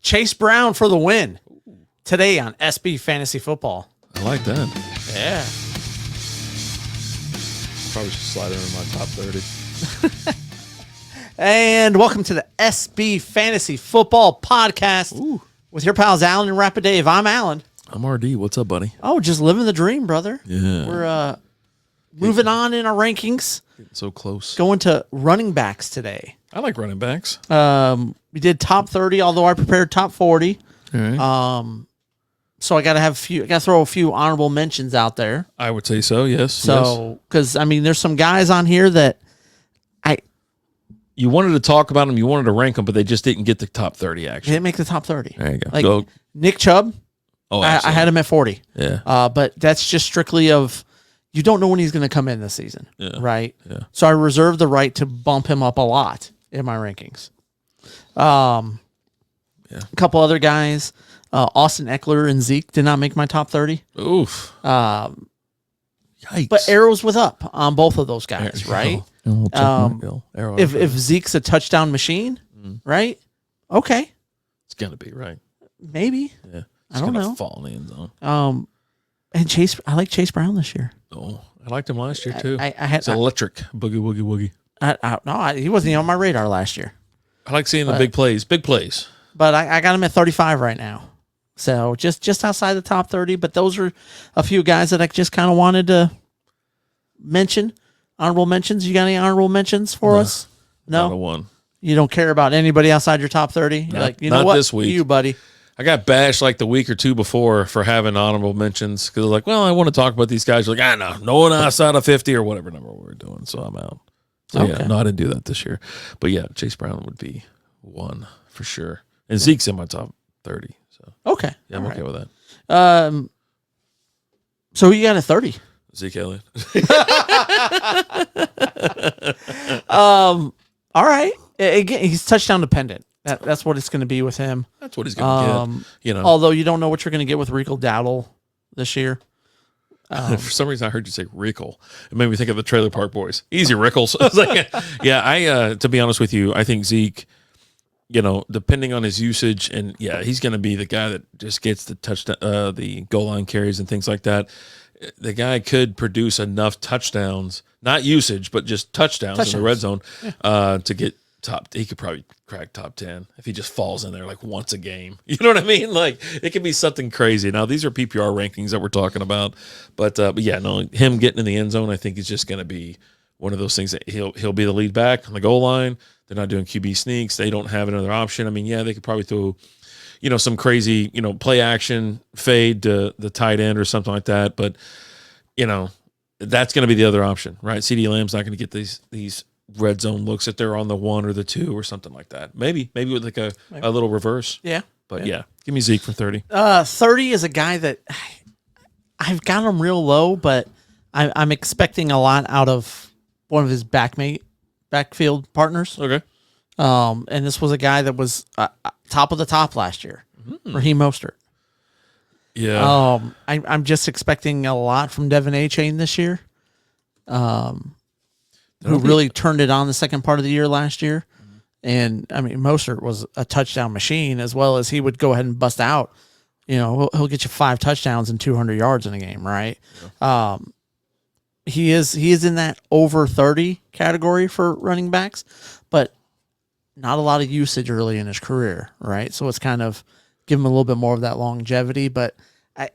Chase Brown for the win today on SB Fantasy Football. I like that. Yeah. Probably should slide it in my top 30. And welcome to the SB Fantasy Football Podcast with your pals Alan and Rapid Dave. I'm Alan. I'm RD. What's up, buddy? Oh, just living the dream, brother. Yeah. We're moving on in our rankings. Getting so close. Going to running backs today. I like running backs. We did top 30, although I prepared top 40. All right. So I gotta throw a few honorable mentions out there. I would say so, yes. So, because I mean, there's some guys on here that you wanted to talk about them, you wanted to rank them, but they just didn't get the top 30, actually. didn't make the top 30. There you go. Like Nick Chubb, I had him at 40. Yeah. But that's just strictly of you don't know when he's going to come in this season, right? Yeah. So I reserve the right to bump him up a lot in my rankings. A couple other guys, Austin Eckler and Zeke did not make my top 30. Oof. Yikes! Yikes. But arrows with up on both of those guys, right? If Zeke's a touchdown machine, right? Okay, it's gonna be right. Maybe. Yeah. I don't know. Fall in the end zone. And Chase, I like Chase Brown this year. Oh, I liked him last year too. It's electric. Boogie woogie woogie. He wasn't even on my radar last year. I like seeing the big plays. Big plays. But I got him at 35 right now. So just outside the top 30. But those are a few guys that I just kind of wanted to mention. Honorable mentions. You got any honorable mentions for us? No. Not a one. You don't care about anybody outside your top 30? You're like, you know not what? This week. You, buddy. I got bashed like the week or two before for having honorable mentions because like, well, I want to talk about these guys. You're like, no, no one outside of 50 or whatever number we're doing. So I'm out. So yeah, no, I didn't do that this year. But yeah, Chase Brown would be one for sure. And Zeke's in my top 30. So okay. Yeah, I'm okay with that. So you got a 30. Zeke Elliott. All right. Again, he's touchdown dependent. That's what it's going to be with him. That's what he's going to get. You know, although you don't know what you're going to get with Rico Dowdle this year. For some reason, I heard you say Rickle. It made me think of the Trailer Park Boys. Easy Rickles. I was like, yeah. To be honest with you, I think Zeke, you know, depending on his usage, and he's going to be the guy that just gets the touchdown, the goal line carries and things like that. The guy could produce enough touchdowns, not usage, but just touchdowns in the red zone, to get top. He could probably crack top 10 if he just falls in there like once a game. You know what I mean? Like it could be something crazy. Now these are PPR rankings that we're talking about, but yeah, no, him getting in the end zone, I think is just going to be one of those things that he'll be the lead back on the goal line. They're not doing QB sneaks. They don't have another option. I mean, they could probably throw, you know, some crazy, you know, play action fade to the tight end or something like that. But, you know, that's going to be the other option, right? CeeDee Lamb's not going to get these red zone looks if they're on the 1 or the 2 or something like that. Maybe with like a little reverse. Yeah. But give me Zeke for 30. 30 is a guy that I've got him real low, but I'm expecting a lot out of one of his backfield partners. Okay. And this was a guy that was top of the top last year, Raheem Mostert. Yeah. I'm just expecting a lot from Devin A-Chain this year. Who really turned it on the second part of the year last year. And I mean, Mostert was a touchdown machine, as well as he would go ahead and bust out. You know, he'll get you 5 touchdowns and 200 yards in a game, right? Yeah. He is in that over 30 category for running backs, but not a lot of usage early in his career, right? So it's kind of give him a little bit more of that longevity. But I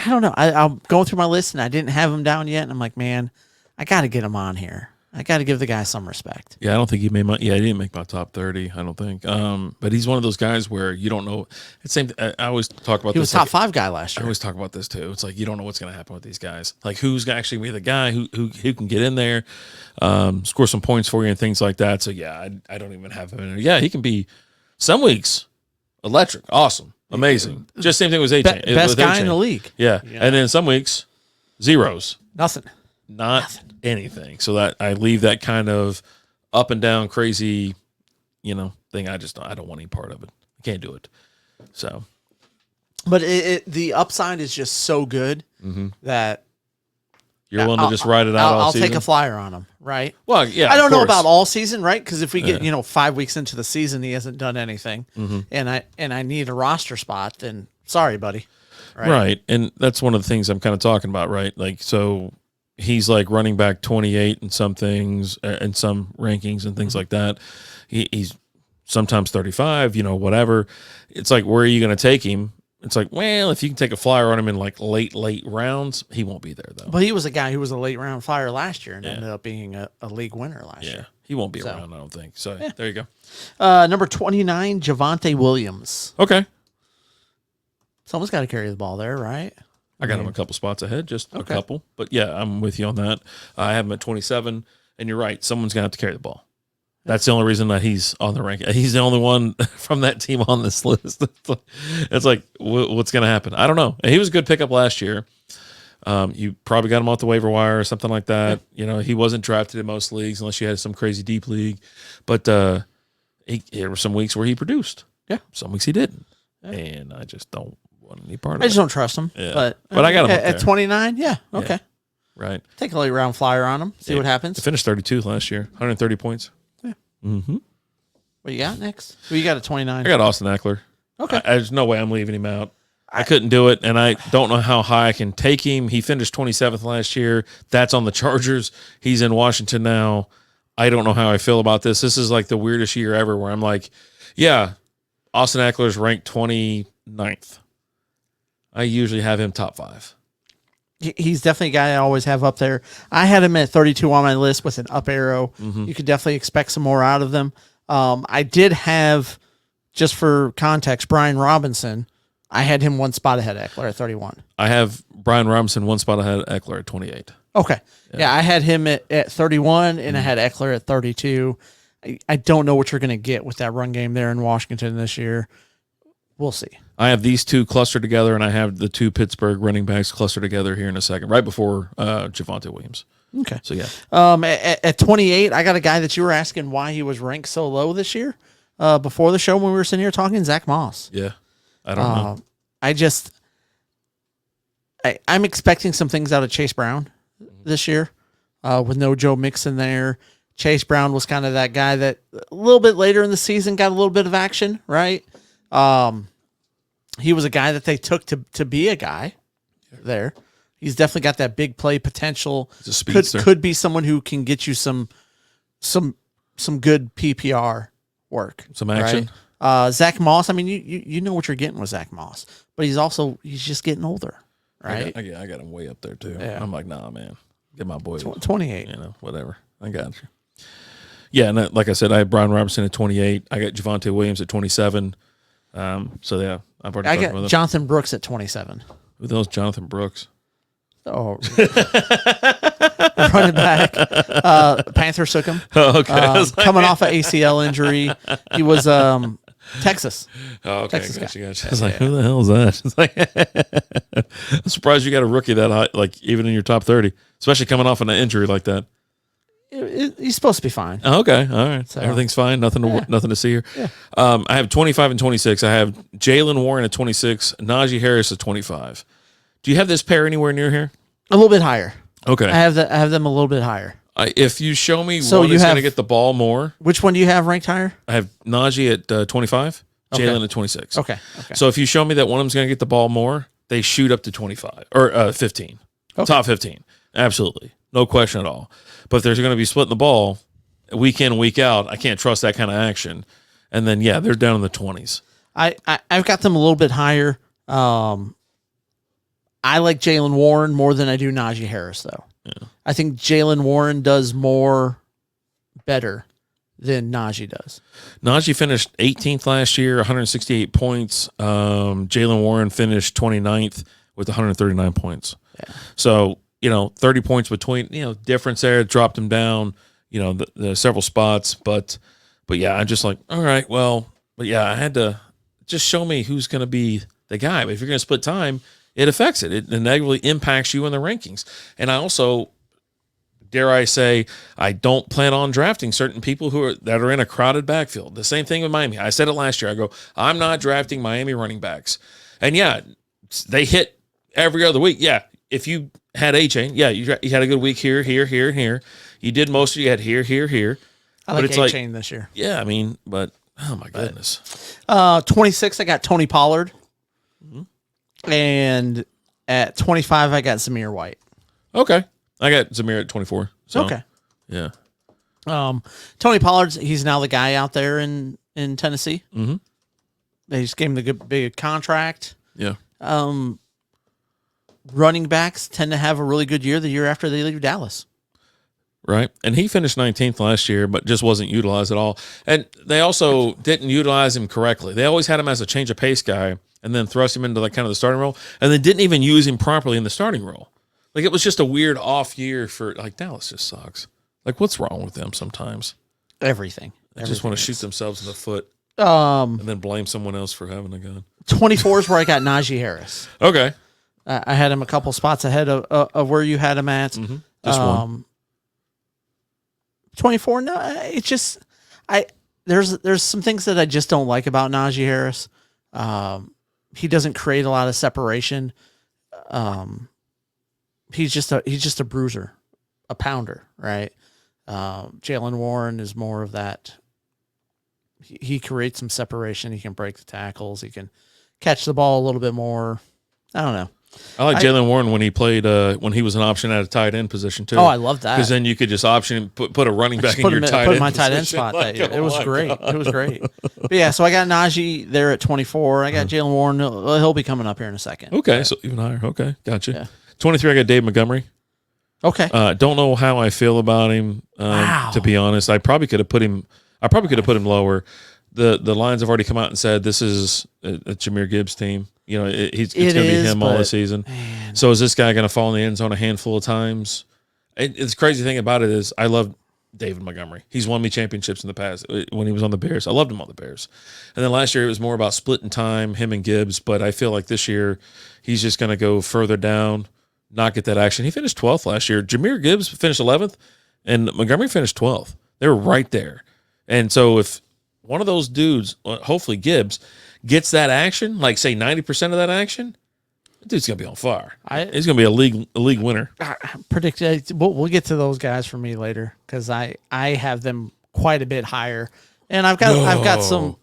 don't know. I'm going through my list and I didn't have him down yet, and I'm like, man, I got to get him on here. I got to give the guy some respect. Yeah, I don't think he made he didn't make my top 30, I don't think. But he's one of those guys where you don't know. It's same. I always talk about he this. He was top 5 guy last year. I always talk about this too. It's like you don't know what's going to happen with these guys. Like who's actually be the guy who can get in there, score some points for you and things like that. So yeah, I don't even have him in there. Yeah, he can be some weeks electric, awesome, amazing. Just same thing with A-Chain. Best guy in the league. Yeah. And then some weeks, zeros. Nothing. Not anything. So that I leave that kind of up and down crazy, you know, thing. I don't want any part of it. I can't do it. So, but the upside is just so good that You're willing to just ride it out all I'll season? take a flyer on him, right? Well, yeah. I don't of know course. about all season, right? Because if we get 5 weeks into the season, he hasn't done anything, Mm-hmm. and I need a roster spot, then sorry, buddy. Right. And that's one of the things I'm kind of talking about, right? Like, so he's like running back 28 in some things, in some rankings and things like that. He's sometimes 35, whatever. It's like, where are you going to take him? It's like, well, if you can take a flyer on him in like late rounds, he won't be there though. But he was a guy who was a late round flyer last year and ended up being a league winner last year. He won't be around, I don't think. So there you go. Number 29, Javonte Williams. Okay. Someone's got to carry the ball there, right? I got him a couple spots ahead, just a couple. But yeah, I'm with you on that. I have him at 27, and you're right. Someone's going to have to carry the ball. That's the only reason that he's on the ranking. He's the only one from that team on this list. It's like, what's going to happen? I don't know. He was a good pickup last year. You probably got him off the waiver wire or something like that. He wasn't drafted in most leagues unless you had some crazy deep league. But there were some weeks where he produced. Yeah. Some weeks he didn't. Yeah. And I just don't want any part of it. I just don't trust him. Yeah. But I got him at 29. Yeah. Okay. Yeah. Right. Take a late round flyer on him. See what happens. He finished 32 last year, 130 points. Yeah. Mm-hmm. What you got next? Who you got at 29? I got Austin Eckler. Okay. There's no way I'm leaving him out. I couldn't do it, and I don't know how high I can take him. He finished 27th last year. That's on the Chargers. He's in Washington now. I don't know how I feel about this. This is like the weirdest year ever where I'm like, yeah, Austin Eckler's ranked 29th. I usually have him top 5. He's definitely a guy I always have up there. I had him at 32 on my list with an up arrow. Mm-hmm. You could definitely expect some more out of them. I did have, just for context, Brian Robinson. I had him one spot ahead of Eckler at 31. I have Brian Robinson one spot ahead of Eckler at 28. Okay. Yeah, I had him at 31, and I had Eckler at 32. I don't know what you're going to get with that run game there in Washington this year. We'll see. I have these two clustered together, and I have the two Pittsburgh running backs clustered together here in a second, right before Javonte Williams. Okay. So, yeah. At 28, I got a guy that you were asking why he was ranked so low this year before the show when we were sitting here talking, Zach Moss. Yeah. I don't know. I'm expecting some things out of Chase Brown this year with no Joe Mixon there. Chase Brown was kind of that guy that a little bit later in the season got a little bit of action, right? He was a guy that they took to be a guy there. He's definitely got that big play potential. He's a speedster. Could be someone who can get you some good PPR work. Some action. Right? Zach Moss, I mean, you know what you're getting with Zach Moss, but he's just getting older, right? I got him way up there too. Yeah. I'm like, nah, man, get my boy. 28. Whatever. I got you. Yeah, and like I said, I have Brian Robinson at 28. I got Javonte Williams at 27. So yeah, I've already. I talked about got them. Jonathan Brooks at 27. Who the hell's Jonathan Brooks? Oh, running back. Panthers took him. Oh, okay. I was like- Coming off an ACL injury. He was Texas. Oh, okay. Texas Gotcha. guy. I was like, who the hell is that? It's like, I'm surprised you got a rookie that high, like even in your top 30, especially coming off an injury like that. He's supposed to be fine. Oh, okay. All right. So, everything's fine. Nothing to see here. Yeah. I have 25 and 26. I have Jalen Warren at 26, Najee Harris at 25. Do you have this pair anywhere near here? A little bit higher. Okay. I have them a little bit higher. If you show me So one you is going to have- get the ball more, Which one do you have ranked higher? I have Najee at 25, Okay. Jalen at 26. Okay. So if you show me that one of them's going to get the ball more, they shoot up to 25 or 15. Okay. Top 15. Absolutely. No question at all. But if there's going to be splitting the ball week in, week out, I can't trust that kind of action. And then, yeah, they're down in the 20s. I've got them a little bit higher. I like Jalen Warren more than I do Najee Harris, though. Yeah. I think Jalen Warren does more better than Najee does. Najee finished 18th last year, 168 points. Jalen Warren finished 29th with 139 points. Yeah. So, 30 points between, difference there, dropped him down, the several spots. But yeah, I'm just like, all right, well, but yeah, I had to just show me who's going to be the guy. But if you're going to split time, it affects it. It negatively impacts you in the rankings. And I also, dare I say, I don't plan on drafting certain people that are in a crowded backfield. The same thing with Miami. I said it last year. I go, I'm not drafting Miami running backs. And yeah, they hit every other week. Yeah, if you had A-Chain, yeah, you had a good week here, here, here, and here. You did most of you had here, here, here. I like A-Chain this year. Yeah, I mean, but oh my goodness. 26, I got Tony Pollard. And at 25, I got Zamir White. Okay. I got Zamir at 24. So, okay. Yeah. Tony Pollard's, he's now the guy out there in Tennessee. Mm-hmm. They just gave him the big contract. Yeah. Running backs tend to have a really good year the year after they leave Dallas. Right. And he finished 19th last year, but just wasn't utilized at all. And they also didn't utilize him correctly. They always had him as a change of pace guy and then thrust him into like kind of the starting role. And they didn't even use him properly in the starting role. Like it was just a weird off year for like Dallas just sucks. Like what's wrong with them sometimes? Everything. They just want to shoot themselves in the foot. And then blame someone else for having a gun. 24 is where I got Najee Harris. Okay. I had him a couple spots ahead of where you had him at. Mm-hmm. Just one. 24. No, it's just there's some things that I just don't like about Najee Harris. He doesn't create a lot of separation. He's just a bruiser, a pounder, right? Jalen Warren is more of that. He creates some separation. He can break the tackles. He can catch the ball a little bit more. I don't know. I like Jalen Warren when he played when he was an option at a tight end position too. Oh, I love that because then you could just option put a running back in your tight end. Put my tight end spot that year. It was great. It was great. But yeah, so I got Najee there at 24. I got Jalen Warren. He'll be coming up here in a second. Okay, so even higher. Okay, gotcha. Yeah. 23. I got Dave Montgomery. Okay. Don't know how I feel about him. Wow. To be honest, I probably could have put him lower. The lines have already come out and said this is a Jahmyr Gibbs team. You know, it's going to be him all the season. Man. So is this guy going to fall in the end zone a handful of times? It's crazy thing about it is I love David Montgomery. He's won me championships in the past when he was on the Bears. I loved him on the Bears. And then last year it was more about splitting time, him and Gibbs. But I feel like this year he's just going to go further down, not get that action. He finished 12th last year. Jahmyr Gibbs finished 11th, and Montgomery finished 12th. They were right there. And so if one of those dudes, hopefully Gibbs, gets that action, like say 90% of that action, that dude's gonna be on fire. He's gonna be a league winner. I predict we'll get to those guys for me later because I have them quite a bit higher, and I've got some.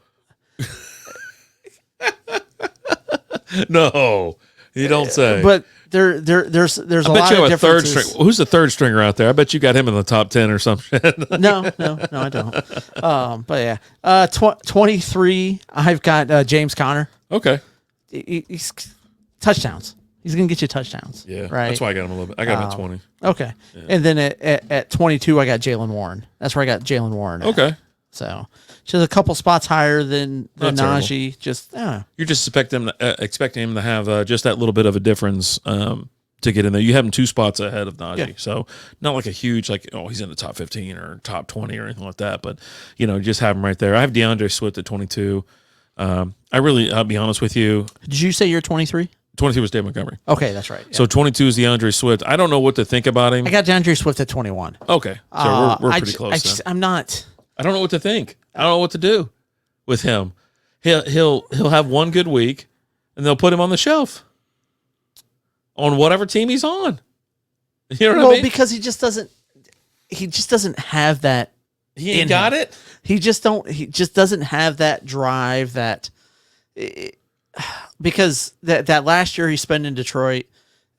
No, you don't say. But there's a lot of differences. Third string. Who's the third stringer out there? I bet you got him in the top 10 or something. No, I don't. But yeah, 23. I've got James Conner. Okay, he's touchdowns. He's gonna get you touchdowns. Yeah, right. That's why I got him a little bit. I got him at 20. Okay, yeah. And then at 22, I got Jalen Warren. That's where I got Jalen Warren. Okay, so just a couple spots higher than Najee. Just you're just expecting him to have just that little bit of a difference to get in there. You have him 2 spots ahead of Najee, so not like a huge he's in the top 15 or top 20 or anything like that. But just have him right there. I have DeAndre Swift at 22. I'll be honest with you. Did you say you're 23? 23 was Dave Montgomery. Okay, that's right. Yeah. So 22 is DeAndre Swift. I don't know what to think about him. I got DeAndre Swift at 21. Okay, so we're pretty close. I'm not. I don't know what to think. I don't know what to do with him. He'll have one good week, and they'll put him on the shelf on whatever team he's on. You know what I mean? Because he just doesn't have that. He ain't got it. He just doesn't have that drive that. Because that last year he spent in Detroit,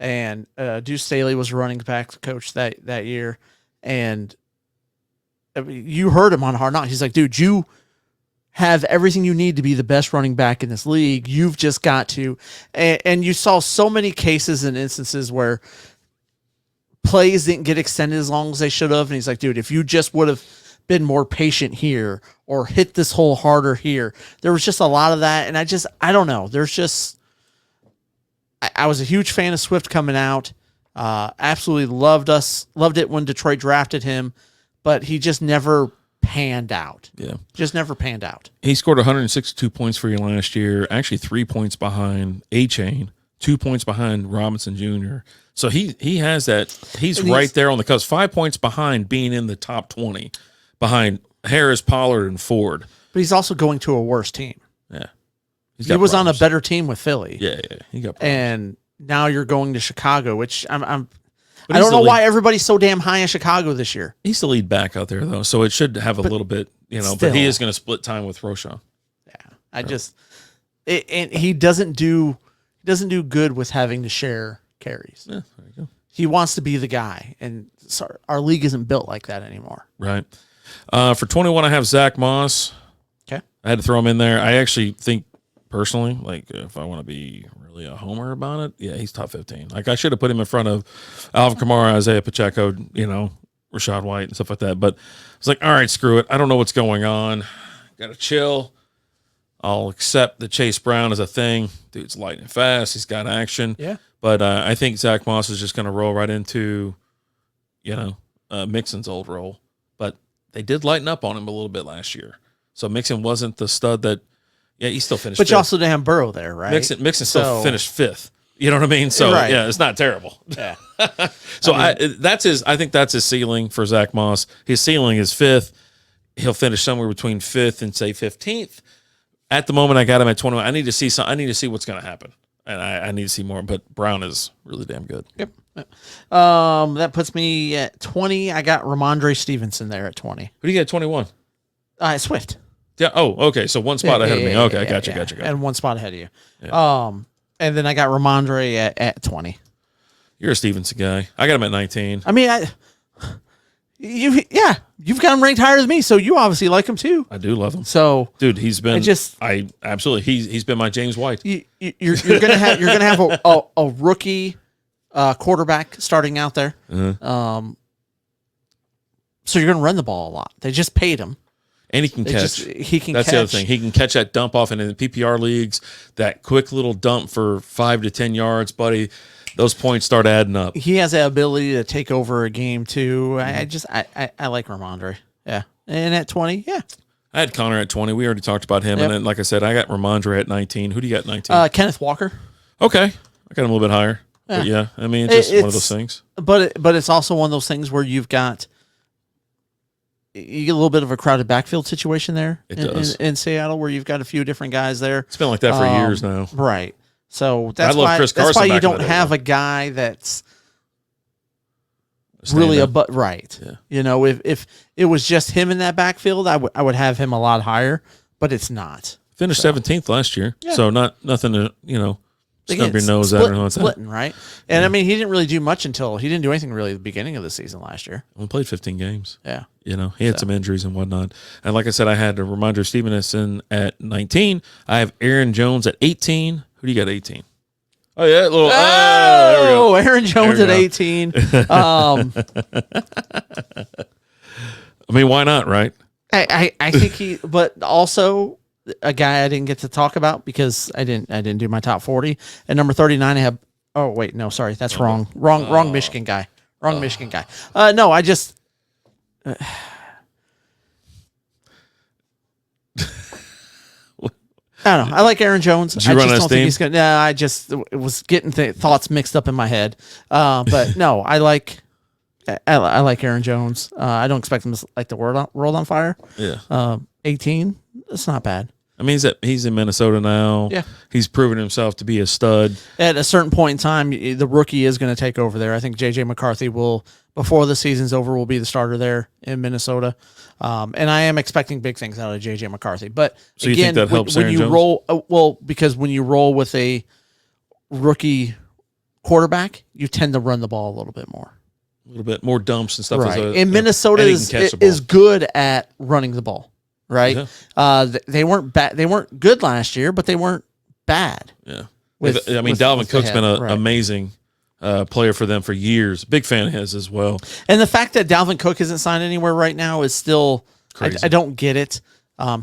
and Deuce Staley was running back coach that year, and you heard him on Hard Knocks. He's like, dude, you have everything you need to be the best running back in this league. You've just got to, and you saw so many cases and instances where plays didn't get extended as long as they should have, and he's like, dude, if you just would have been more patient here or hit this hole harder here. There was just a lot of that. And I don't know. There's just, I was a huge fan of Swift coming out. Absolutely loved it when Detroit drafted him, but he just never panned out. Yeah. Just never panned out. He scored 162 points for you last year, actually 3 points behind A-Chain, 2 points behind Robinson Jr. So he has that. He's right there on the cusp, 5 points behind being in the top 20. Behind Harris, Pollard, and Ford. But he's also going to a worse team. Yeah. He was on a better team with Philly. Yeah. He got problems. And now you're going to Chicago, which I don't he's know the why everybody's so damn high in Chicago this year. He's the lead back out there, though, so it should have a little bit, but he is going to split time with Roshan. Yeah, and he doesn't do good with having to share carries. Yeah, there you go. He wants to be the guy, and our league isn't built like that anymore. Right. For 21, I have Zach Moss. Okay. I had to throw him in there. I actually think, personally, like, if I want to be really a homer about it, yeah, he's top 15. Like, I should have put him in front of Alvin Kamara, Isaiah Pacheco, Rashad White and stuff like that. But it's like, all right, screw it. I don't know what's going on. Got to chill. I'll accept that Chase Brown is a thing. Dude's lightning fast. He's got action. Yeah. But I think Zach Moss is just going to roll right into, Mixon's old role. But they did lighten up on him a little bit last year. So Mixon wasn't the stud that, he still finished But fifth. you also didn't have Burrow there, right? Mixon still finished fifth. You know what I mean? So, yeah, it's not terrible. Yeah. So I think that's his ceiling for Zach Moss. His ceiling is fifth. He'll finish somewhere between fifth and, say, 15th. At the moment, I got him at 21. I need to see what's going to happen. And I need to see more, but Brown is really damn good. Yep. That puts me at 20. I got Ramondre Stevenson there at 20. Who do you get at 21? Swift. Yeah. Oh, okay. So one spot ahead of me. Okay, gotcha. And one spot ahead of you. Yeah. And then I got Ramondre at 20. You're a Stevenson guy. I got him at 19. I mean, you've got him ranked higher than me, so you obviously like him too. I do love him. So, dude, he's been absolutely he's been my James White. You're gonna have a rookie quarterback starting out there. Uh-huh. So you're gonna run the ball a lot. They just paid him. And he can catch. That's the other thing. He can catch that dump off, and in the PPR leagues, that quick little dump for 5 to 10 yards, buddy. Those points start adding up. He has the ability to take over a game too. I like Ramondre. Yeah, and at 20, yeah. I had Connor at 20. We already talked about him, and then, like I said, I got Ramondre at 19. Who do you got at 19? Kenneth Walker. Okay, I got him a little bit higher. Yeah, but yeah, I mean, it's just one of those things. But it's also one of those things where you get a little bit of a crowded backfield situation there in Seattle, where you've got a few different guys there. It's been like that for years now, right? So that's why you don't have a guy that's really right. Yeah. If it was just him in that backfield, I would have him a lot higher, but it's not. Finished 17th last year, so nothing to snub your nose at. Splitting, right? And I mean, he didn't really do much he didn't do anything really at the beginning of the season last year. We played 15 games. Yeah. He had some injuries and whatnot. And like I said, I had a Ramondre Stevenson at 19. I have Aaron Jones at 18. Who do you got at 18? Oh, yeah. There we go. Aaron Jones at 18. I mean, why not, right? I think but also a guy I didn't get to talk about because I didn't do my top 40. At number 39, I have, oh, wait, no, sorry. That's wrong. Wrong Michigan guy. Michigan guy. No, I just, I don't know. I like Aaron Jones. Did you run don't think he's gonna. Yeah, I just was getting thoughts mixed up in my head. But no, I like Aaron Jones. I don't expect him to light the world on fire. Yeah. 18. That's not bad. I mean, he's in Minnesota now. Yeah. He's proven himself to be a stud. At a certain point in time, the rookie is going to take over there. I think J.J. McCarthy will, before the season's over, will be the starter there in Minnesota. And I am expecting big things out of J.J. McCarthy. But so again, you think that helps when Aaron you Jones? roll, because when you roll with a rookie quarterback, you tend to run the ball a little bit more. A little bit more dumps and stuff. Right. And Minnesota is good at running the ball. Right. Yeah. They weren't bad. They weren't good last year, but they weren't bad. Yeah. Dalvin Cook's been an amazing player for them for years. Big fan of his as well. And the fact that Dalvin Cook isn't signed anywhere right now is still crazy. I don't get it.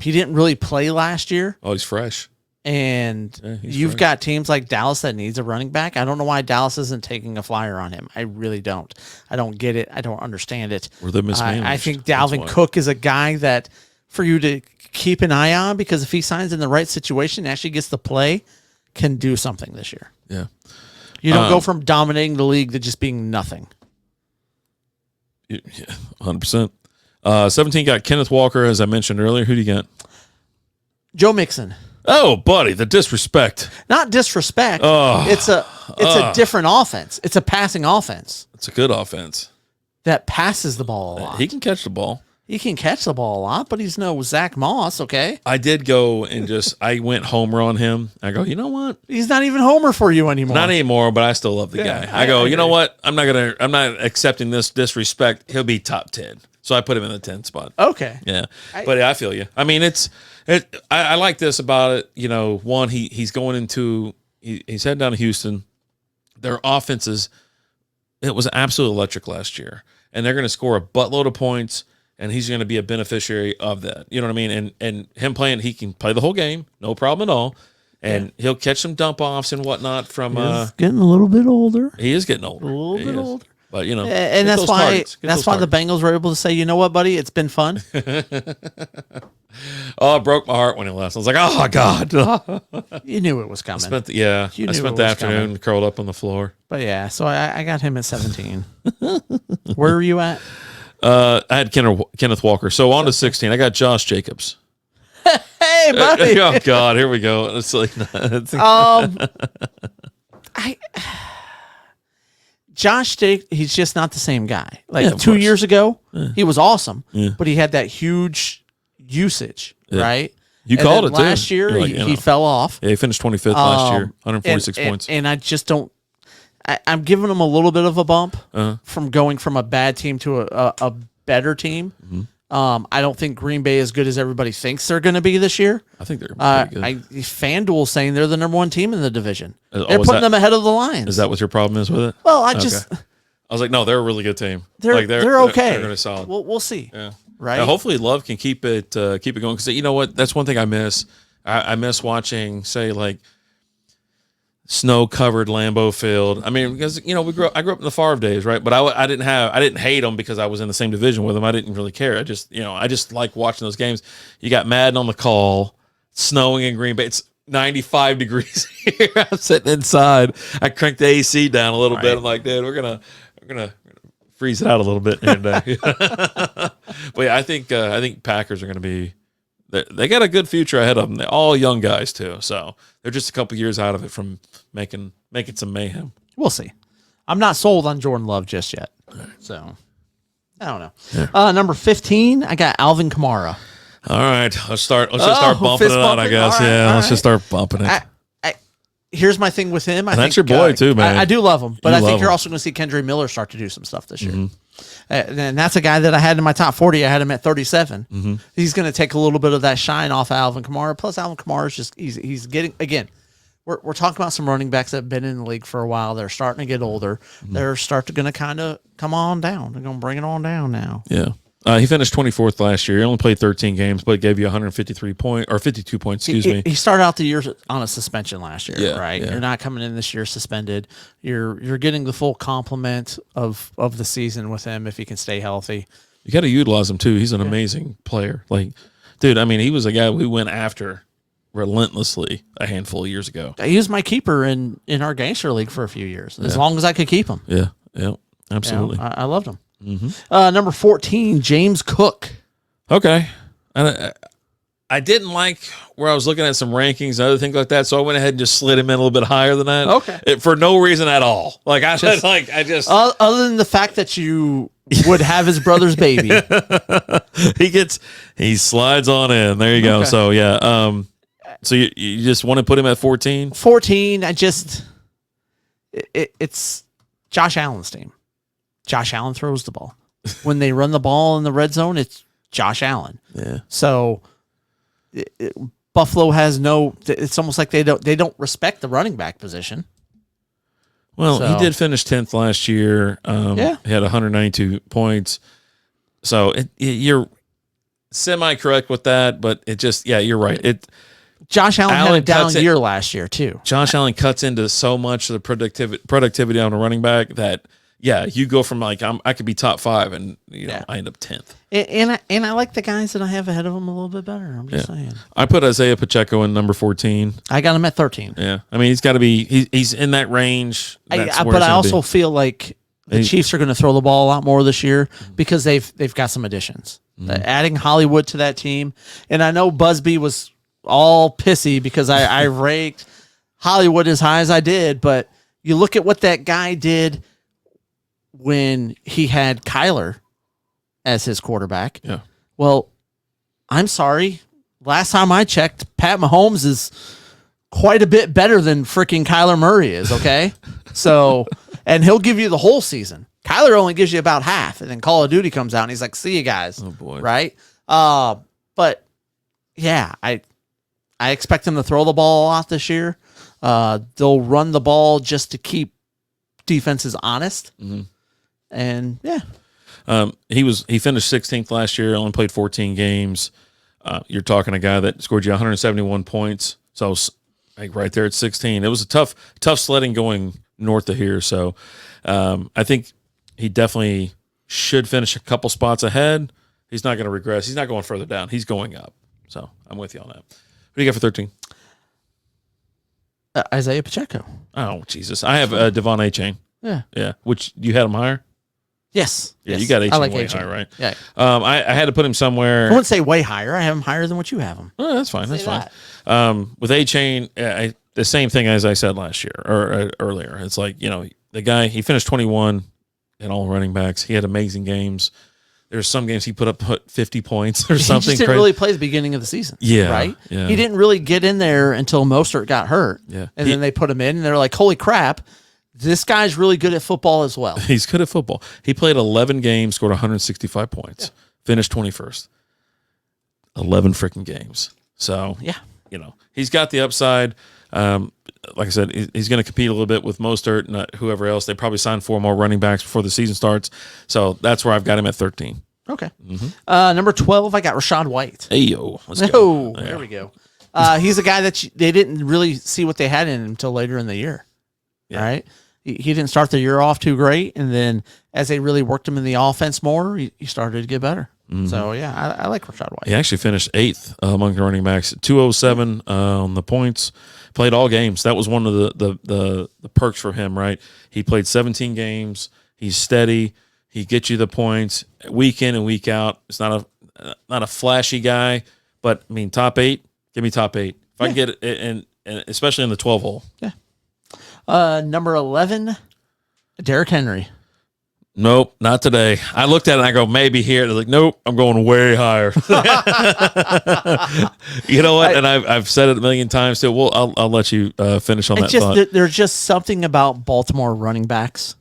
He didn't really play last year. Oh, he's fresh. And you've got teams like Dallas that needs a running back. I don't know why Dallas isn't taking a flyer on him. I really don't. I don't get it. I don't understand it. Or they're mismanaged. I think Dalvin Cook is a guy that for you to keep an eye on, because if he signs in the right situation, actually gets to play, can do something this year. Yeah. You don't go from dominating the league to just being nothing. Yeah, 100%. 17 got Kenneth Walker, as I mentioned earlier. Who do you got? Joe Mixon. Oh, buddy, the disrespect. Not disrespect. Oh. It's a different offense. It's a passing offense It's a good offense. that passes the ball a lot. He can catch the ball. He can catch the ball a lot, but he's no Zach Moss, okay? I did go and I went homer on him. I go, you know what? He's not even Homer for you anymore. Not anymore, but I still love the guy. I go, you know what? I'm not accepting this disrespect. He'll be top 10. So I put him in the 10th spot. Okay. Yeah. But I feel you. I mean, I like this about it. You know, one, he's going into, he's heading down to Houston. Their offenses, it was absolutely electric last year. And they're going to score a buttload of points. And he's going to be a beneficiary of that. You know what I mean? And him playing, he can play the whole game, no problem at all. And he'll catch some dump offs and whatnot from. He's getting a little bit older. He is getting older. A little bit older. But you know, and that's why the Bengals were able to say, you know what, buddy, it's been fun. Oh, it broke my heart when he left. I was like, oh God. You knew it was coming. I spent the afternoon curled up on the floor. But yeah, so I got him at 17. Where were you at? I had Kenneth Walker. So on to 16. I got Josh Jacobs. Hey, buddy. Oh God, here we go. It's like Josh he's just not the same guy. Like 2 years ago, he was awesome, but he had that huge usage, right? You called it too. Last year, he fell off. Yeah, he finished 25th last year, 146 points. And I just don't. I'm giving him a little bit of a bump from going from a bad team to a better team. Mm-hmm. I don't think Green Bay is as good as everybody thinks they're going to be this year. I think they're pretty good. FanDuel's saying they're the number one team in the division. They're putting them ahead of the Lions. Is that what your problem is with it? Well, I was like, no, they're a really good team. They're okay. They're really solid. We'll see. Yeah. Right. Hopefully, Love can keep it going because you know what? That's one thing I miss. I miss watching, say, like snow-covered Lambeau Field. I mean, because I grew up in the Favre days, right? But I didn't hate them because I was in the same division with them. I didn't really care. I just like watching those games. You got Madden on the call, snowing in Green Bay. It's 95 degrees here. I'm sitting inside. I cranked the AC down a little bit. I'm like, dude, we're gonna freeze it out a little bit here today. But yeah, I think Packers are gonna be. They got a good future ahead of them. They're all young guys too, so they're just a couple years out of it from making some mayhem. We'll see. I'm not sold on Jordan Love just yet, so I don't know. Yeah. Number 15, I got Alvin Kamara. All right, let's just start bumping it out. I guess, let's just start bumping it. Here's my thing with him. That's your boy too, man. I do love him, but I think you're also going to see Kendre Miller start to do some stuff this year. Mm-hmm. And that's a guy that I had in my top 40. I had him at 37. Mm-hmm. He's going to take a little bit of that shine off of Alvin Kamara. Plus, Alvin Kamara is just he's getting again. We're talking about some running backs that have been in the league for a while. They're starting to get older. Mm-hmm. They're going to kind of come on down. They're going to bring it on down now. Yeah. He finished 24th last year. He only played 13 games, but gave you 152 points. Excuse me. He started out the year on a suspension last year, right? Yeah. You're not coming in this year suspended. You're getting the full complement of the season with him if he can stay healthy. You got to utilize him too. He's an amazing player. Like, dude, I mean, he was a guy we went after relentlessly a handful of years ago. He was my keeper in our gangster league for a few years, as long as I could keep him. Yeah, absolutely. I loved him. Mm-hmm. Number 14, James Cook. Okay. And I didn't like where I was looking at some rankings and other things like that, so I went ahead and just slid him in a little bit higher than that. Okay. For no reason at all. Like I just other than the fact that you would have his brother's baby. he slides on in. There you go. Okay. So yeah. So you just want to put him at 14? 14, it's Josh Allen's team. Josh Allen throws the ball. When they run the ball in the red zone, it's Josh Allen. Yeah. So Buffalo has it's almost like they don't respect the running back position. Well, he did finish 10th last year. He had 192 points. So you're semi-correct with that, but it just, you're right. Josh Allen had a down year last year too. Josh Allen cuts into so much of the productivity on a running back that you go from like I could be top 5 and I end up 10th. And I like the guys that I have ahead of him a little bit better. I'm just saying. I put Isaiah Pacheco in number 14. I got him at 13. Yeah, I mean he's got to be he's in that range. But I also feel like the Chiefs are going to throw the ball a lot more this year because they've got some additions. Mm-hmm. Adding Hollywood to that team, and I know Busby was all pissy because I raked Hollywood as high as I did, but you look at what that guy did when he had Kyler as his quarterback. Yeah. Well, I'm sorry. Last time I checked, Pat Mahomes is quite a bit better than freaking Kyler Murray is, okay? So, and he'll give you the whole season. Kyler only gives you about half, and then Call of Duty comes out, and he's like, see you guys. Oh, boy. Right? But, yeah, I expect him to throw the ball a lot this year. They'll run the ball just to keep defenses honest. Mm-hmm. And, yeah. He finished 16th last year, only played 14 games. You're talking a guy that scored you 171 points. So like right there at 16. It was a tough sledding going north of here. So I think he definitely should finish a couple spots ahead. He's not going to regress. He's not going further down. He's going up. So I'm with you on that. What do you got for 13? Isaiah Pacheco. Oh, Jesus. I have Devon A-Chain. Yeah. Yeah. Which you had him higher? Yes. Yeah, yes. you got A-Chain like way A-Chain. higher, right? Yeah. I had to put him somewhere. I wouldn't say way higher. I have him higher than what you have him. Oh, that's fine. That's Say fine. With A-Chain, the same thing as I said last year or earlier. It's like, the guy, he finished 21 in all running backs. He had amazing games. There's some games he put 50 points or something. He just didn't crazy. really play the beginning of the season. Yeah. Right? Yeah. He didn't really get in there until Mostert got hurt. Yeah. And then they put him in, and they're like, holy crap, this guy's really good at football as well. He's good at football. He played 11 games, scored 165 points, finished 21st. 11 freaking games. So, yeah. He's got the upside. Like I said, he's going to compete a little bit with Mostert and whoever else. They probably signed 4 more running backs before the season starts. So that's where I've got him at 13. Okay. Mm-hmm. Number 12, I got Rashad White. Hey, yo. Let's go. Oh, there we go. He's a guy that they didn't really see what they had in him until later in the year. Yeah. Right? He didn't start the year off too great, and then as they really worked him in the offense more, he started to get better. Mm-hmm. So, yeah, I like Rashad White. He actually finished 8th among the running backs, 207 on the points. Played all games. That was one of the perks for him, right? He played 17 games. He's steady. He gets you the points week in and week out. It's not a flashy guy, but I mean, top 8. Give me top 8 if I can get it, and especially in the 12 hole. Yeah. Number 11, Derrick Henry. Nope, not today. I looked at it and I go, maybe here. They're like, nope, I'm going way higher. You know what? And I've said it a million times too. Well, I'll let you finish on that thought. There's just something about Baltimore running backs.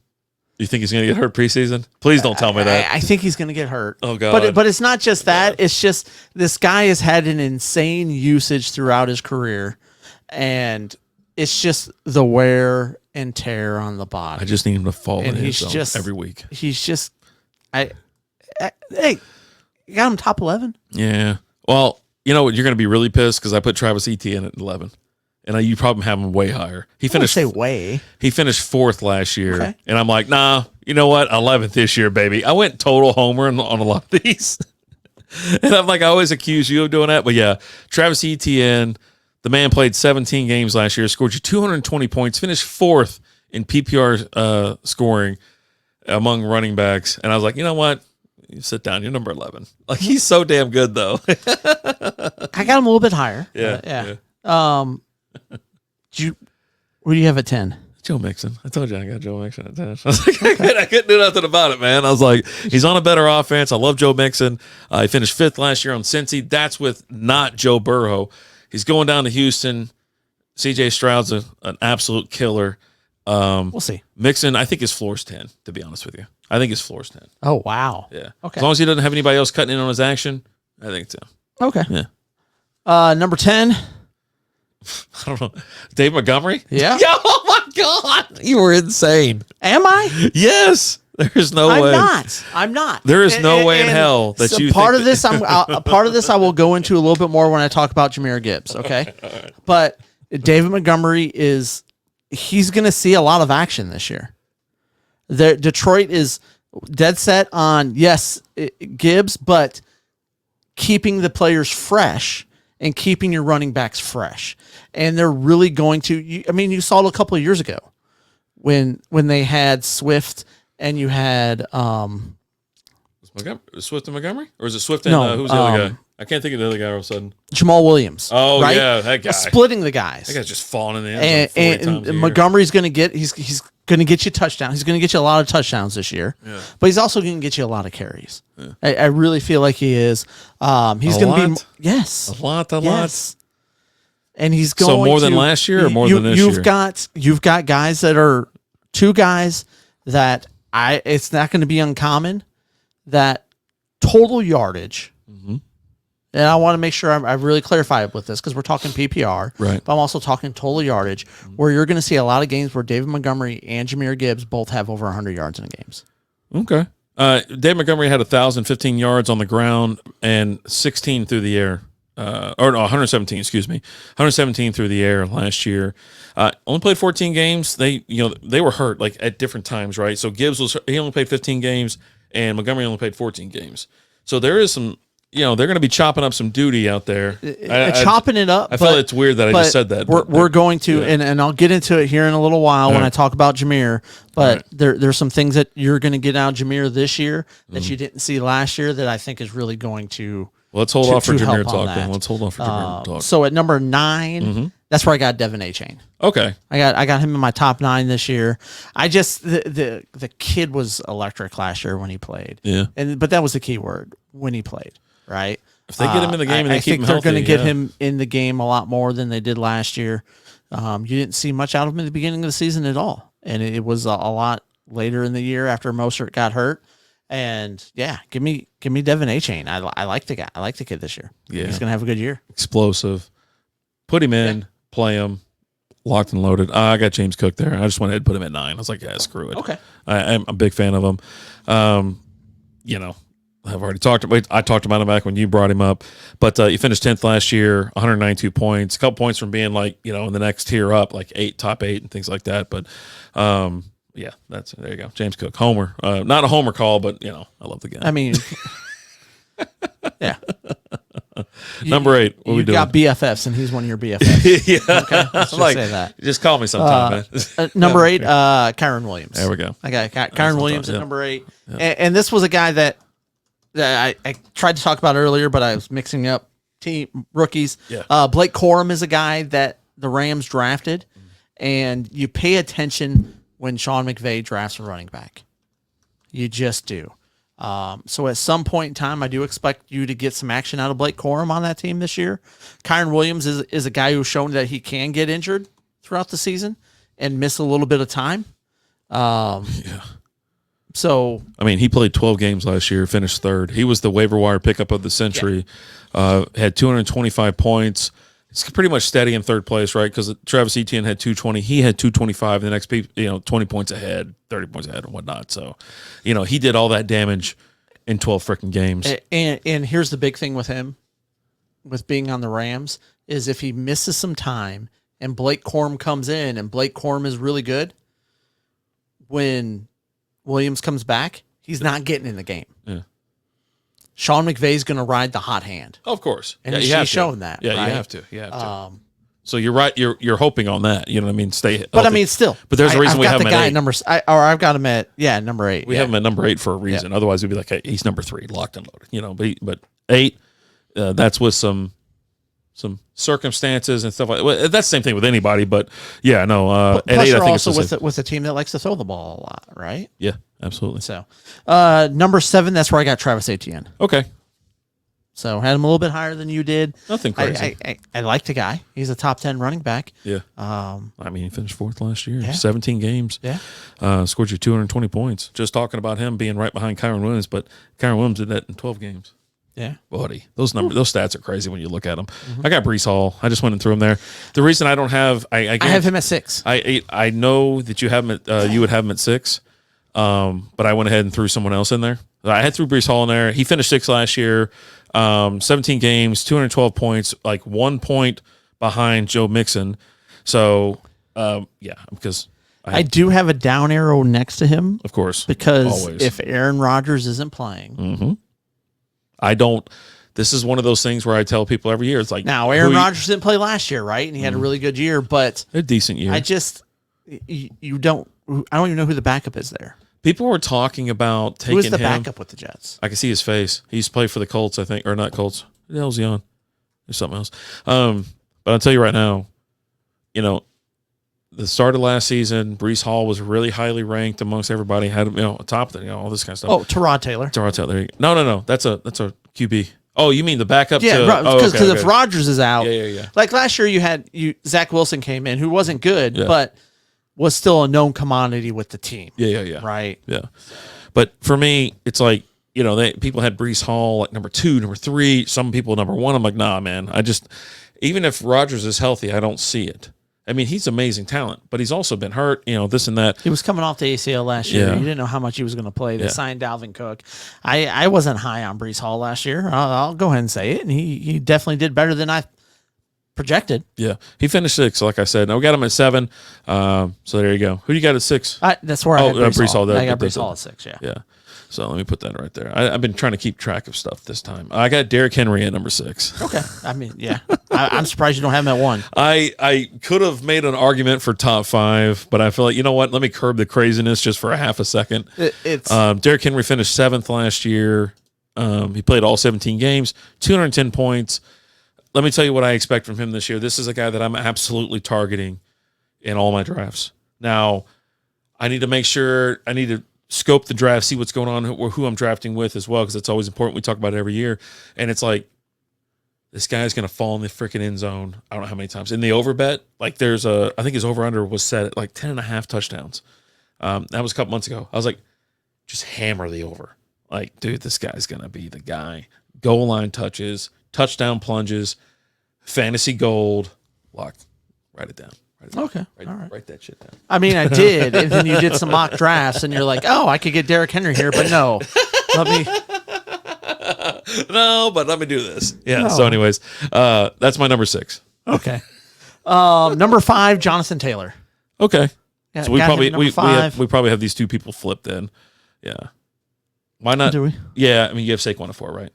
You think he's going to get hurt preseason? Please don't tell me that. I think he's going to get hurt. Oh, God. But it's not just that. It's just this guy has had an insane usage throughout his career, and it's just the wear and tear on the body. I just need him to fall And in his he's zone just- every week. He's just, hey, you got him top 11? Yeah. Well, you know what? You're going to be really pissed because I put Travis Etienne at 11. And you probably have him way higher. He finished say way. He finished 4th last year, Okay. and I'm like, nah. You know what? 11th this year, baby. I went total homer on a lot of these, and I'm like, I always accuse you of doing that, but yeah, Travis Etienne, the man played 17 games last year, scored you 220 points, finished 4th in PPR scoring among running backs, and I was like, you know what? You sit down. You're number 11. Like he's so damn good, though. I got him a little bit higher. Yeah. Where do you have at 10? Joe Mixon. I told you I got Joe Mixon at 10. I was like, I couldn't do nothing about it, man. I was like, he's on a better offense. I love Joe Mixon. He finished 5th last year on Cincy. That's with not Joe Burrow. He's going down to Houston. CJ Stroud's an absolute killer. We'll see. Mixon, I think his floor's 10, to be honest with you. I think his floor's 10. Oh, wow. Yeah. Okay. As long as he doesn't have anybody else cutting in on his action, I think it's him. Okay. Yeah. Number 10. I don't know. Dave Montgomery? Yeah. Oh, my God. You were insane. Am I? Yes. There's no way. I'm not. There is no way in hell that you part think of this. Part of this I will go into a little bit more when I talk about Jahmyr Gibbs. Okay, right. But David Montgomery he's going to see a lot of action this year. Detroit is dead set on Gibbs, but keeping the players fresh and keeping your running backs fresh, and they're really going to. You saw it a couple of years ago when they had Swift. And you had Swift and Montgomery, or is it Swift and who's the other guy? I can't think of the other guy all of a sudden. Jamal Williams. Oh, right? yeah, that guy. Splitting the guys. That guy's just falling in the end zone 40 times a year. Montgomery's going to get he's going to get you touchdowns. He's going to get you a lot of touchdowns this year. Yeah. But he's also going to get you a lot of carries. Yeah. I really feel like he is. He's going to be yes. A lot. And he's going so more than last year or more than this year? You've got guys that are two guys that it's not going to be uncommon that total yardage. Mm-hmm. And I want to make sure I really clarify with this because we're talking PPR, right? But I'm also talking total yardage, where you're going to see a lot of games where David Montgomery and Jahmyr Gibbs both have over 100 yards in the games. Okay. Dave Montgomery had 1,015 yards on the ground and 16 through the air. 117, excuse me. 117 through the air last year. Only played 14 games. They were hurt like at different times, right? So Gibbs he only played 15 games and Montgomery only played 14 games. So there is some, they're going to be chopping up some duty out there. Chopping it up. I feel it's weird that I just said that. We're going to, and I'll get into it here in a little while when I talk about Jahmyr. But there's some things that you're going to get out of Jahmyr this year that you didn't see last year that I think is really going to. Let's hold off for Jahmyr talk then. Let's hold off for Jahmyr talk. So at number 9, that's where I got Devin Achane. Okay. I got him in my top 9 this year. The kid was electric last year when he played. Yeah. But that was the key word, when he played, right? If they get him in the game and they keep him healthy, I think they're going to get him in the game a lot more than they did last year. You didn't see much out of him at the beginning of the season at all. And it was a lot later in the year after Mostert got hurt. And yeah, give me Devin Achane. I like the guy. I like the kid this year. Yeah, he's gonna have a good year. Explosive. Put him in, play him, locked and loaded. I got James Cook there. I just went ahead and put him at 9. I was like, yeah, screw it. Okay. I'm a big fan of him. I've already talked. I talked about him back when you brought him up. But he finished 10th last year, 192 points. A couple points from being like in the next tier up, like top 8 and things like that. But yeah, there you go. James Cook, homer. Not a homer call, but I love the guy. I mean, yeah. Number 8. What we doing? You got BFFs, and he's one of your BFFs. Yeah. Okay. Let's just say that. Just call me sometime, man. Number 8, Kyron Williams. There we go. I got Kyron Williams at number 8, and this was a guy that I tried to talk about earlier, but I was mixing up team rookies. Yeah. Blake Corum is a guy that the Rams drafted, and you pay attention when Sean McVay drafts a running back. You just do. So at some point in time, I do expect you to get some action out of Blake Corum on that team this year. Kyron Williams is a guy who's shown that he can get injured throughout the season and miss a little bit of time. So I mean, he played 12 games last year, finished 3rd. He was the waiver wire pickup of the century. Had 225 points. It's pretty much steady in 3rd place, right? Because Travis Etienne had 220. He had 225. The next people, 20 points ahead, 30 points ahead, and whatnot. So, he did all that damage in 12 freaking games. And here's the big thing with him, with being on the Rams, is if he misses some time and Blake Corum comes in and Blake Corum is really good, when Williams comes back, he's not getting in the game. Yeah. Sean McVay's going to ride the hot hand. Of course. And he's shown that. Yeah, right? you have to. You have to. So you're right. You're hoping on that. You know what I mean? Stay healthy. But I mean, still. But there's a reason we have him at 8. I've got him at number 8. We have him at number 8 for a reason. Yeah. Otherwise, we'd be like, hey, he's number 3, locked and loaded. But 8, that's with some circumstances and stuff like that. Well, that's the same thing with anybody. But yeah, no. At 8, I think also it's with a team that likes to throw the ball a lot, right? Yeah, absolutely. So, number 7, that's where I got Travis Etienne. Okay. So had him a little bit higher than you did. Nothing crazy. I like the guy. He's a top 10 running back. Yeah. I mean, he finished 4th last year. Yeah. 17 games. Yeah. Scored you 220 points. Just talking about him being right behind Kyron Williams, but Kyron Williams did that in 12 games. Yeah. Buddy. Those stats are crazy when you look at them. I got Breece Hall. I just went and threw him there. The reason I don't have I have him at 6. I know that you have him at you would have him at 6. But I went ahead and threw someone else in there. I had threw Breece Hall in there. He finished 6th last year. 17 games, 212 points, like 1 point behind Joe Mixon. So, because I do have a down arrow next to him. Of course. Because always. If Aaron Rodgers isn't playing. This is one of those things where I tell people every year, it's like. Now, Aaron Rodgers didn't play last year, right? And he had a really good year, but. A decent year. I don't even know who the backup is there. People were talking about taking him. Who is the backup with the Jets? I can see his face. He used to play for the Colts, I think, or not Colts. Who the hell's he on? There's something else. But I'll tell you right now, you know, the start of last season, Brees Hall was really highly ranked amongst everybody. Had top of it, all this kind of stuff. Oh, Tyrod Taylor. Tyrod Taylor. There you go. No. That's a QB. Oh, you mean the backup? Yeah, because if Rodgers is out, yeah. Like last year, Zach Wilson came in, who wasn't good, but was still a known commodity with the team. Yeah. Right. Yeah. But for me, it's like, people had Brees Hall like number 2, number 3. Some people number 1. I'm like, nah, man. Even if Rodgers is healthy, I don't see it. I mean, he's amazing talent, but he's also been hurt, this and that. He was coming off the ACL last year. Yeah. You didn't know how much he was going to play. They signed Dalvin Cook. I wasn't high on Brees Hall last year. I'll go ahead and say it. And he definitely did better than I projected. Yeah. He finished 6, like I said. Now we got him at 7. So there you go. Who do you got at 6? That's where I had Brees Hall. I got Brees Hall at 6, yeah. Yeah. So let me put that right there. I've been trying to keep track of stuff this time. I got Derrick Henry at number 6. Okay. I mean, yeah. I'm surprised you don't have him at 1. I could have made an argument for top 5, but I feel like, you know what? Let me curb the craziness just for a half a second. Derrick Henry finished 7th last year. He played all 17 games, 210 points. Let me tell you what I expect from him this year. This is a guy that I'm absolutely targeting in all my drafts. Now, I need to scope the draft, see what's going on, who I'm drafting with as well, because it's always important. We talk about it every year. And it's like, this guy's going to fall in the freaking end zone. I don't know how many times. In the over bet, like I think his over-under was set at like 10.5 touchdowns. That was a couple months ago. I was like, just hammer the over. Like, dude, this guy's going to be the guy. Goal line touches, touchdown plunges, fantasy gold. Lock. Write it down. Okay. All right. Write that shit down. I mean, I did. And then you did some mock drafts, and you're like, oh, I could get Derrick Henry here, but no. No, but let me do this. Yeah. No. So anyways, that's my number 6. Okay. Number 5, Jonathan Taylor. Okay. Yeah, So we we probably have these two people flipped in. Yeah. Why not? Do we? Yeah. I mean, you have Saquon at 4, right?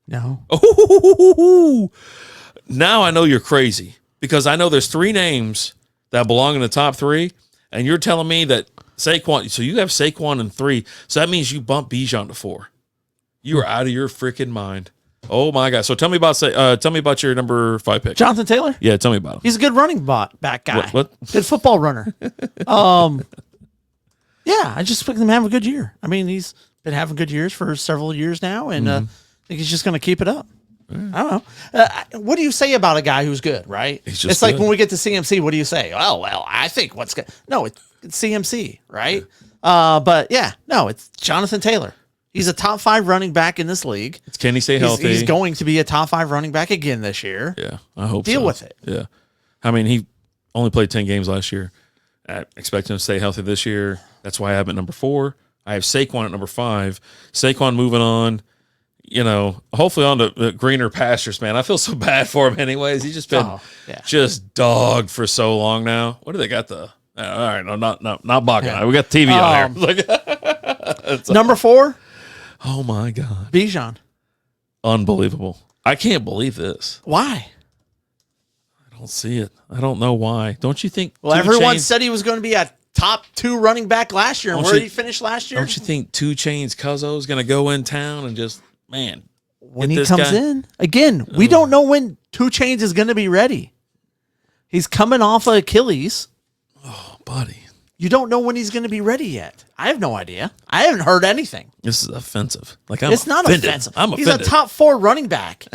No. Oh, now I know you're crazy, because I know there's 3 names that belong in the top 3, and you're telling me that Saquon. So you have Saquon in 3. So that means you bump Bijan to 4. You are out of your freaking mind. Oh my God! So tell me about your number 5 pick, Jonathan Taylor. Yeah, tell me about him. He's a good running back guy. What? Good football runner. Yeah, I just expect him to have a good year. I mean, he's been having good years for several years now, and I think he's just going to keep it up. I don't know. What do you say about a guy who's good, right? It's like when we get to CMC, what do you say? Oh, well, I think what's good. No, it's CMC, right? But yeah, no, it's Jonathan Taylor. He's a top 5 running back in this league. Can he stay healthy? He's going to be a top 5 running back again this year. Yeah, I hope Deal so. with it. Yeah. I mean, he only played 10 games last year. I expect him to stay healthy this year. That's why I have him at number 4. I have Saquon at number 5. Saquon moving on, hopefully on to greener pastures, man. I feel so bad for him anyways. He's just been just dogged for so long now. What do they got the all right, no, not Bach. Yeah. We got the TV on there. Number 4. Oh my God. Bijan. Unbelievable. I can't believe this. Why? I don't see it. I don't know why. Don't you think? Well, everyone said he was going to be a top 2 running back last year. And where did he finish last year? Don't you think 2 Chainz Cuzzo is going to go in town and just, man, when he comes in? Again, we don't know when 2 Chainz is going to be ready. He's coming off of Achilles. Oh, buddy. You don't know when he's going to be ready yet. I have no idea. I haven't heard anything. This is offensive. It's not offensive. I'm offended. He's a top 4 running back.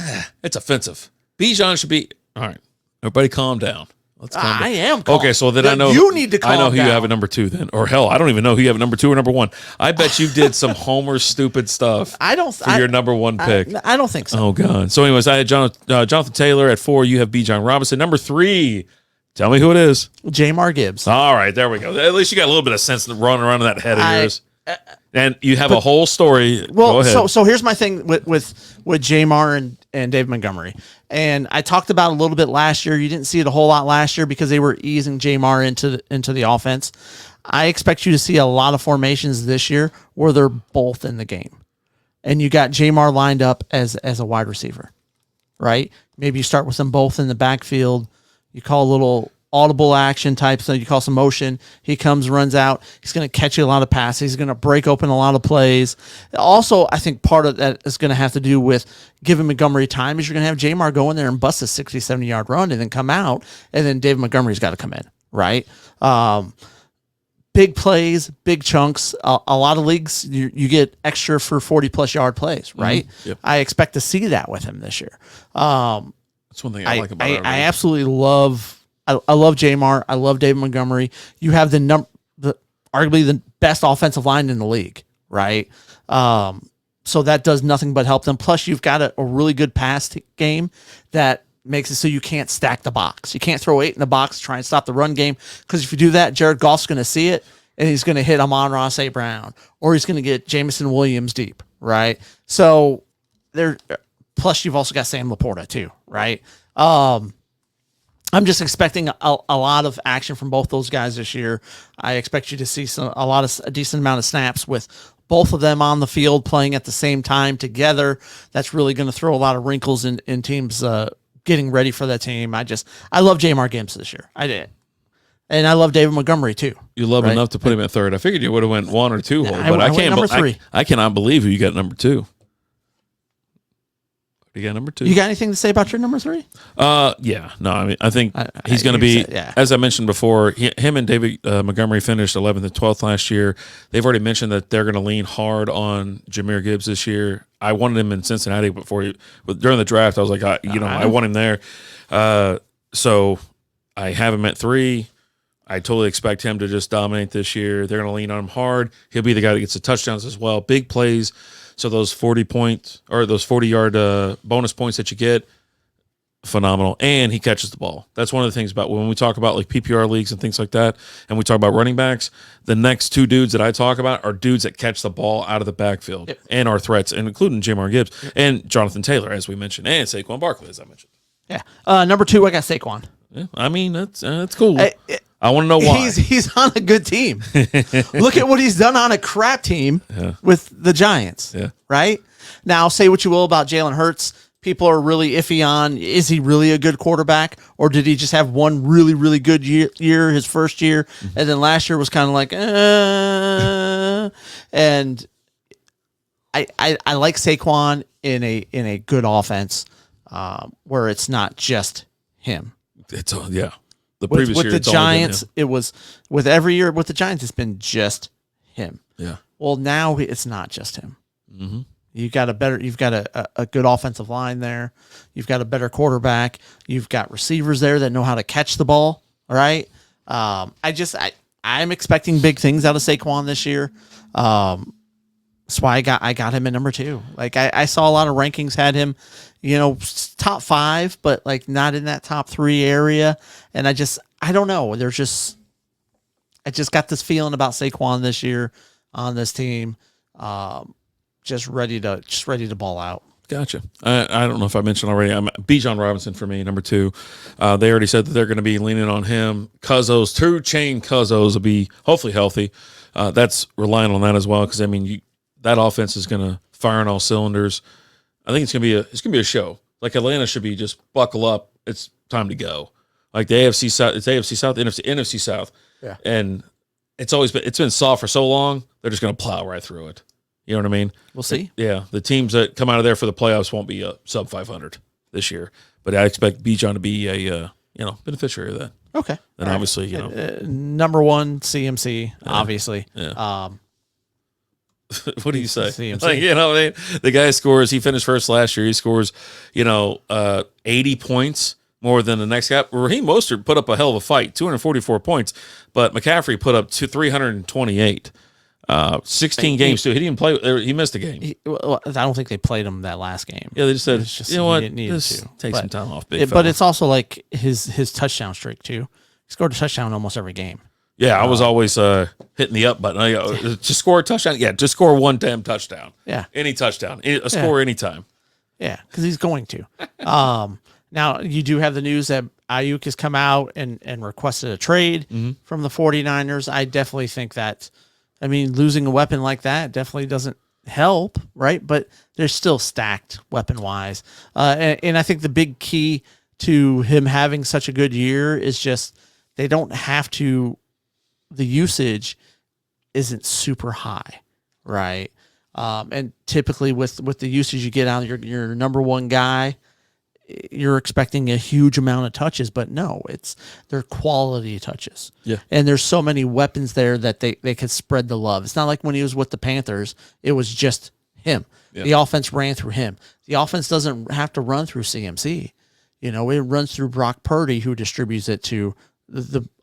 It's offensive. Bijan should be all right. Everybody, calm down. Let's calm down. I am. Calm. Okay, so then I know you need to calm down. I know who you have at number 2 then, or hell, I don't even know who you have at number 2 or number 1. I bet you did some Homer stupid stuff. For your number 1 pick. I don't think so. Oh God. So, anyways, I had Jonathan Taylor at 4. You have Bijan Robinson. Number 3. Tell me who it is. Jamar Gibbs. All right, there we go. At least you got a little bit of sense running around in that head of yours. And you have a whole story. Well, go ahead. So here's my thing with Jamar and Dave Montgomery. And I talked about a little bit last year. You didn't see it a whole lot last year because they were easing Jamar into the offense. I expect you to see a lot of formations this year where they're both in the game. And you got Jamar lined up as a wide receiver, right? Maybe you start with them both in the backfield. You call a little audible action type, so you call some motion. He comes, runs out. He's going to catch you a lot of passes. He's going to break open a lot of plays. Also, I think part of that is going to have to do with giving Montgomery time. Is you're going to have Jamar go in there and bust a 60, 70-yard run and then come out, and then David Montgomery's got to come in, right? Big plays, big chunks. A lot of leagues, you get extra for 40-plus yard plays, right? Yep. I expect to see that with him this year. That's one thing I like about it. I absolutely love. I love Jamar. I love David Montgomery. You have the arguably the best offensive line in the league, right? So that does nothing but help them. Plus, you've got a really good pass game that makes it so you can't stack the box. You can't throw 8 in the box, try and stop the run game, because if you do that, Jared Goff's going to see it, and he's going to hit Amon-Ra St. Brown, or he's going to get Jamison Williams deep, right? So there. Plus, you've also got Sam Laporta too, right? I'm just expecting a lot of action from both those guys this year. I expect you to see a decent amount of snaps with both of them on the field playing at the same time together. That's really going to throw a lot of wrinkles in teams getting ready for that team. I love Jamar Gibbs this year. I did. And I love David Montgomery too. You love him enough to put him at third. I figured you would have went 1 or 2 hole, but I can't. Number 3. I cannot believe who you got number 2. You got number 2. You got anything to say about your number 3? Yeah. No, I mean, I think he's going to be, as I mentioned before, him and David Montgomery finished 11th and 12th last year. They've already mentioned that they're going to lean hard on Jahmyr Gibbs this year. I wanted him in Cincinnati during the draft. I was like, I want him there. So I have him at 3. I totally expect him to just dominate this year. They're going to lean on him hard. He'll be the guy that gets the touchdowns as well. Big plays. So those 40-yard bonus points that you get, phenomenal. And he catches the ball. That's one of the things about when we talk about like PPR leagues and things like that, and we talk about running backs, the next 2 dudes that I talk about are dudes that catch the ball out of the backfield and are threats, and including Jamar Gibbs and Jonathan Taylor, as we mentioned, and Saquon Barkley, as I mentioned. Yeah. Number 2, I got Saquon. Yeah, I mean, that's cool. I want to know why. He's on a good team. Look at what he's done on a crap team with the Giants. Yeah. Right? Now, say what you will about Jalen Hurts. People are really iffy on, is he really a good quarterback? Or did he just have one really, really good year his first year? And then last year was kind of like, And I like Saquon in a good offense where it's not just him. The previous with year, the Giants, it was with every year with the Giants, it's been just him. Yeah. Well, now it's not just him. Mm-hmm. You've got a good offensive line there. You've got a better quarterback. You've got receivers there that know how to catch the ball. All right. I'm expecting big things out of Saquon this year. That's why I got him at number 2. Like I saw a lot of rankings had him, top 5, but like not in that top 3 area. And I don't know. I just got this feeling about Saquon this year on this team. Just ready to ball out. Gotcha. I don't know if I mentioned already. I'm Bijan Robinson for me, number 2. They already said that they're going to be leaning on him. Cuzzo's 2-chain Cuzzo's will be hopefully healthy. That's relying on that as well, because I mean that offense is going to fire on all cylinders. I think it's going to be a show. Like Atlanta should be just buckle up. It's time to go. Like the AFC South, it's AFC South, NFC South. Yeah. And it's been soft for so long. They're just going to plow right through it. You know what I mean? We'll see. Yeah, the teams that come out of there for the playoffs won't be sub 500 this year, but I expect Bijan to be a beneficiary of that. Okay. And obviously, number 1 CMC, obviously. Yeah. What do you say? CMC. Like, the guy scores. He finished first last year. He scores, 80 points more than the next guy. Raheem Mostert put up a hell of a fight, 244 points, but McCaffrey put up 328. 16 games too. He didn't play. He missed a game. I don't think they played him that last game. Yeah, they just said, you know what? Just take some time off, but it's also like his touchdown streak too. He scored a touchdown almost every game. Yeah, I was always hitting the up button. Just score a touchdown. Yeah, just score one damn touchdown. Yeah, any touchdown, a score anytime. Yeah, because he's going to. Now you do have the news that Ayuk has come out and requested a trade from the 49ers. I definitely think that. I mean, losing a weapon like that definitely doesn't help, right? But they're still stacked weapon-wise. And I think the big key to him having such a good year is just they don't have to. The usage isn't super high, right? And typically with the usage you get out of your number one guy, you're expecting a huge amount of touches, but no, they're quality touches. Yeah. And there's so many weapons there that they could spread the love. It's not like when he was with the Panthers, it was just him. Yeah. The offense ran through him. The offense doesn't have to run through CMC. It runs through Brock Purdy, who distributes it to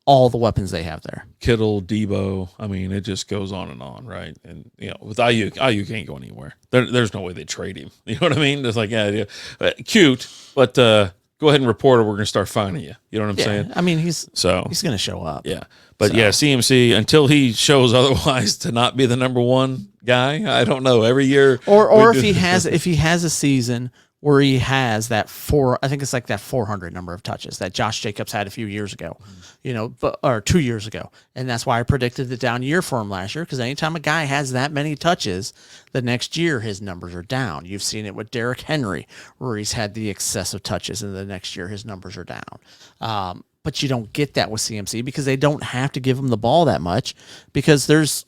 all the weapons they have there. Kittle, Debo. I mean, it just goes on, right? And with Ayuk ain't going anywhere. There's no way they trade him. You know what I mean? It's like, cute, but go ahead and report, or we're gonna start finding you. You know what I'm saying? I mean, he's gonna show up. Yeah, but CMC, until he shows otherwise to not be the number one guy, I don't know. Every year, or if he has a season where he has that I think it's like that 400 number of touches that Josh Jacobs had a few years ago, or 2 years ago. And that's why I predicted the down year for him last year, because anytime a guy has that many touches, the next year his numbers are down. You've seen it with Derrick Henry, where he's had the excessive touches, and the next year his numbers are down. But you don't get that with CMC because they don't have to give him the ball that much because there's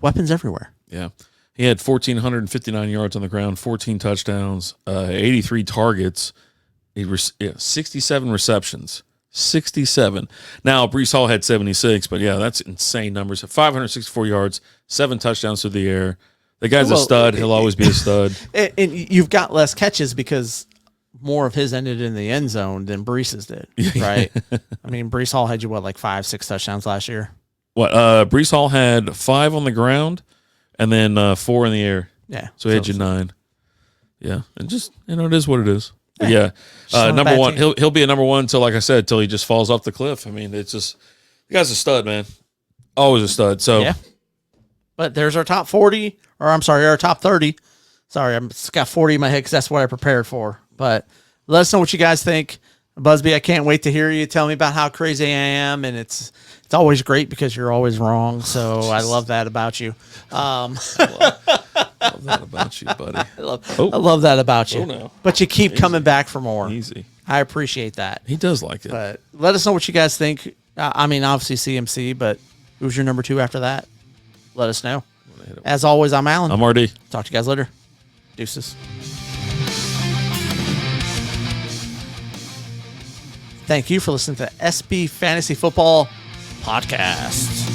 weapons everywhere. Yeah. He had 1,459 yards on the ground, 14 touchdowns, 83 targets, 67 receptions. 67. Now, Breece Hall had 76, but that's insane numbers. 564 yards, 7 touchdowns through the air. The guy's a stud. He'll always be a stud. And you've got less catches because more of his ended in the end zone than Breece's did, right? I mean, Breece Hall had 5, 6 touchdowns last year? Breece Hall had 5 on the ground. And then 4 in the air. Yeah. So he had 9. Yeah. And just, it is what it is. But number one, he'll be a number one until, like I said, until he just falls off the cliff. I mean, it's just, the guy's a stud, man. Always a stud. So, yeah. But there's our top 40, or I'm sorry, our top 30. Sorry, I've got 40 in my head because that's what I prepared for. But let us know what you guys think. Busby, I can't wait to hear you tell me about how crazy I am, and it's always great because you're always wrong. So I love that about you. I love that about you, buddy. I love that about you. No. But you keep coming back for more. Easy. I appreciate that. He does like it. But let us know what you guys think. I mean, obviously CMC, but who's your number 2 after that? Let us know. As always, I'm Alan. I'm RD. Talk to you guys later. Deuces. Thank you for listening to the SB Fantasy Football Podcast.